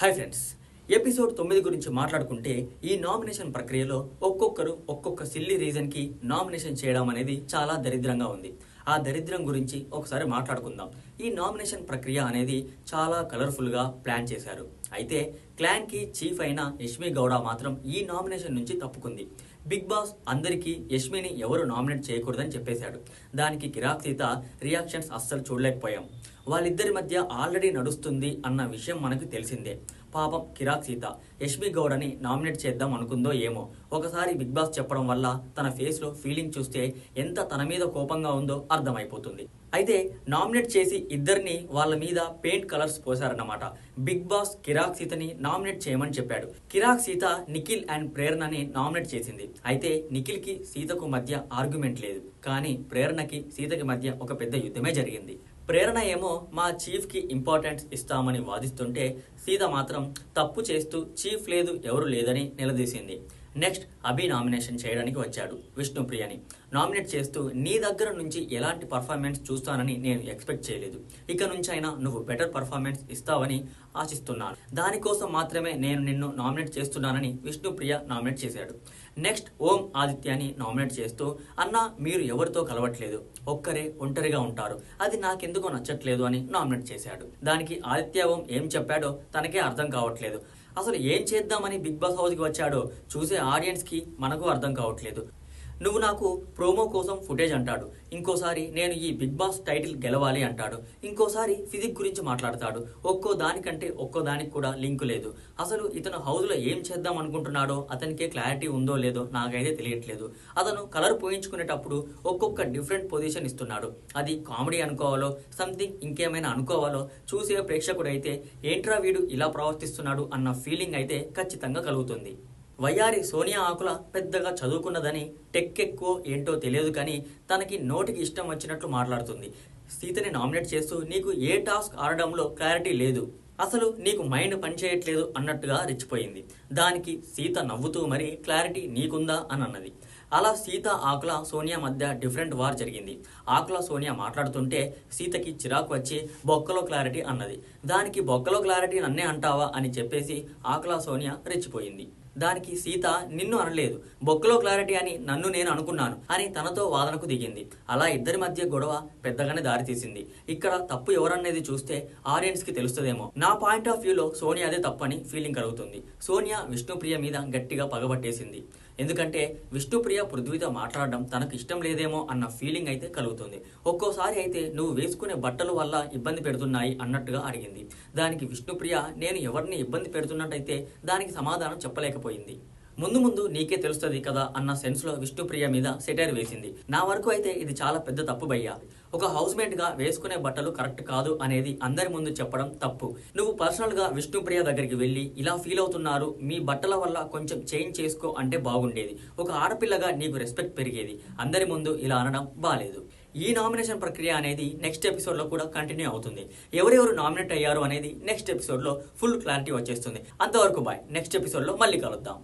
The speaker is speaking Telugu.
హాయ్ ఫ్రెండ్స్, ఎపిసోడ్ 9 గురించి మాట్లాడుకుంటే ఈ నామినేషన్ ప్రక్రియలో ఒక్కొక్కరు ఒక్కొక్క సిల్లీ రీజన్కి నామినేషన్ చేయడం అనేది చాలా దరిద్రంగా ఉంది. ఆ దరిద్రం గురించి ఒకసారి మాట్లాడుకుందాం. ఈ నామినేషన్ ప్రక్రియ అనేది చాలా కలర్ఫుల్గా ప్లాన్ చేశారు. అయితే క్లాన్కి చీఫ్ అయిన యష్మి గౌడ మాత్రం ఈ నామినేషన్ నుంచి తప్పుకుంది. బిగ్ బాస్ అందరికీ యష్మిని ఎవరు నామినేట్ చేయకూడదని చెప్పేశాడు. దానికి కిరాక్ సీత రియాక్షన్స్ అస్సలు చూడలేకపోయాం. వాళ్ళిద్దరి మధ్య ఆల్రెడీ నడుస్తుంది అన్న విషయం మనకు తెలిసిందే. పాపం కిరాక్ సీత యష్మి గౌడని నామినేట్ చేద్దాం అనుకుందో ఏమో. ఒకసారి బిగ్ బాస్ చెప్పడం వల్ల తన ఫేస్లో ఫీలింగ్ చూస్తే ఎంత తన మీద కోపంగా ఉందో అర్థమైపోతుంది. అయితే నామినేట్ చేసి ఇద్దరిని వాళ్ళ మీద పెయింట్ కలర్స్ పోశారన్నమాట. బిగ్ బాస్ కిరాక్ సీతని నామినేట్ చేయమని చెప్పాడు. కిరాక్ సీత నిఖిల్ అండ్ ప్రేరణని నామినేట్ చేసింది. అయితే నిఖిల్కి సీతకు మధ్య ఆర్గ్యుమెంట్ లేదు, కానీ ప్రేరణకి సీతకి మధ్య ఒక పెద్ద యుద్ధమే జరిగింది. ప్రేరణ ఏమో మా చీఫ్కి ఇంపార్టెన్స్ ఇస్తామని వాదిస్తుంటే సీత మాత్రం తప్పు చేస్తూ చీఫ్ లేదు ఎవరు లేదని నిలదీసింది. నెక్స్ట్ అభి నామినేషన్ చేయడానికి వచ్చాడు. విష్ణుప్రియని నామినేట్ చేస్తూ నీ దగ్గర నుంచి ఎలాంటి పర్ఫార్మెన్స్ చూస్తానని నేను ఎక్స్పెక్ట్ చేయలేదు. ఇక నుంచైనా నువ్వు బెటర్ పర్ఫార్మెన్స్ ఇస్తావని ఆశిస్తున్నాను. దానికోసం మాత్రమే నేను నిన్ను నామినేట్ చేస్తున్నానని విష్ణుప్రియ నామినేట్ చేశాడు. నెక్స్ట్ ఓం ఆదిత్యని నామినేట్ చేస్తూ అన్న మీరు ఎవరితో కలవట్లేదు, ఒక్కరే ఒంటరిగా ఉంటారు, అది నాకెందుకో నచ్చట్లేదు అని నామినేట్ చేశాడు. దానికి ఆదిత్య ఓం ఏం చెప్పాడో తనకే అర్థం కావట్లేదు. అసలు ఏం చేద్దామని బిగ్ బాస్ హౌస్కి వచ్చాడో చూసే ఆడియన్స్కి మనకు అర్థం కావట్లేదు. నువ్వు నాకు ప్రోమో కోసం ఫుటేజ్ అంటాడు, ఇంకోసారి నేను ఈ బిగ్ బాస్ టైటిల్ గెలవాలి అంటాడు, ఇంకోసారి ఫిజిక్ గురించి మాట్లాడతాడు. ఒక్కో దానికంటే ఒక్కో దానికి కూడా లింకు లేదు. అసలు ఇతను హౌస్లో ఏం చేద్దాం అనుకుంటున్నాడో అతనికే క్లారిటీ ఉందో లేదో నాకైతే తెలియట్లేదు. అతను కలర్ పోయించుకునేటప్పుడు ఒక్కొక్క డిఫరెంట్ పొజిషన్ ఇస్తున్నాడు. అది కామెడీ అనుకోవాలో సంథింగ్ ఇంకేమైనా అనుకోవాలో చూసే ప్రేక్షకుడైతే ఏంట్రా వీడు ఇలా ప్రవర్తిస్తున్నాడు అన్న ఫీలింగ్ అయితే ఖచ్చితంగా కలుగుతుంది. వయ్యారి సోనియా ఆకుల పెద్దగా చదువుకున్నదని టెక్ ఎక్కువ ఏంటో తెలియదు, కానీ తనకి నోటికి ఇష్టం వచ్చినట్లు మాట్లాడుతుంది. సీతని నామినేట్ చేస్తూ నీకు ఏ టాస్క్ ఆడడంలో క్లారిటీ లేదు, అసలు నీకు మైండ్ పనిచేయట్లేదు అన్నట్టుగా రెచ్చిపోయింది. దానికి సీత నవ్వుతూ మరి క్లారిటీ నీకుందా అని అన్నది. అలా సీత ఆకుల సోనియా మధ్య డిఫరెంట్ వార్ జరిగింది. ఆకుల సోనియా మాట్లాడుతుంటే సీతకి చిరాకు వచ్చి బొక్కలో క్లారిటీ అన్నది. దానికి బొక్కలో క్లారిటీ నన్నే అంటావా అని చెప్పేసి ఆకుల సోనియా రెచ్చిపోయింది. దానికి సీత నిన్ను అనలేదు, బొక్కలో క్లారిటీ అని నన్ను నేను అనుకున్నాను అని తనతో వాదనకు దిగింది. అలా ఇద్దరి మధ్య గొడవ పెద్దగానే దారితీసింది. ఇక్కడ తప్పు ఎవరనేది చూస్తే ఆడియన్స్ కి తెలుస్తుందేమో. నా పాయింట్ ఆఫ్ వ్యూలో సోనియాదే తప్పని ఫీలింగ్ కలుగుతుంది. సోనియా విష్ణుప్రియ మీద గట్టిగా పగబట్టేసింది. ఎందుకంటే విష్ణుప్రియ పృథ్వీతో మాట్లాడడం తనకు ఇష్టం లేదేమో అన్న ఫీలింగ్ అయితే కలుగుతుంది. ఒక్కోసారి అయితే నువ్వు వేసుకునే బట్టల వల్ల ఇబ్బంది పెడుతున్నాయి అన్నట్టుగా అడిగింది. దానికి విష్ణుప్రియ నేను ఎవరిని ఇబ్బంది పెడుతున్నట్టయితే దానికి సమాధానం చెప్పలేకపోయింది. ముందు ముందు నీకే తెలుస్తుంది కదా అన్న సెన్స్లో విష్ణుప్రియ మీద సెటైర్ వేసింది. నా వరకు అయితే ఇది చాలా పెద్ద తప్పు భయ్యా. ఒక హౌస్ మేట్ గా వేసుకునే బట్టలు కరెక్ట్ కాదు అనేది అందరి ముందు చెప్పడం తప్పు. నువ్వు పర్సనల్ గా విష్ణుప్రియ దగ్గరికి వెళ్ళి ఇలా ఫీల్ అవుతున్నారు, మీ బట్టల వల్ల కొంచెం చేంజ్ చేసుకో అంటే బాగుండేది. ఒక ఆడపిల్లగా నీకు రెస్పెక్ట్ పెరిగేది. అందరి ముందు ఇలా అనడం బాలేదు. ఈ నామినేషన్ ప్రక్రియ అనేది నెక్స్ట్ ఎపిసోడ్లో కూడా కంటిన్యూ అవుతుంది. ఎవరెవరు నామినేట్ అయ్యారు అనేది నెక్స్ట్ ఎపిసోడ్లో ఫుల్ క్లారిటీ వచ్చేస్తుంది. అంతవరకు బాయ్. నెక్స్ట్ ఎపిసోడ్లో మళ్ళీ కలుద్దాం.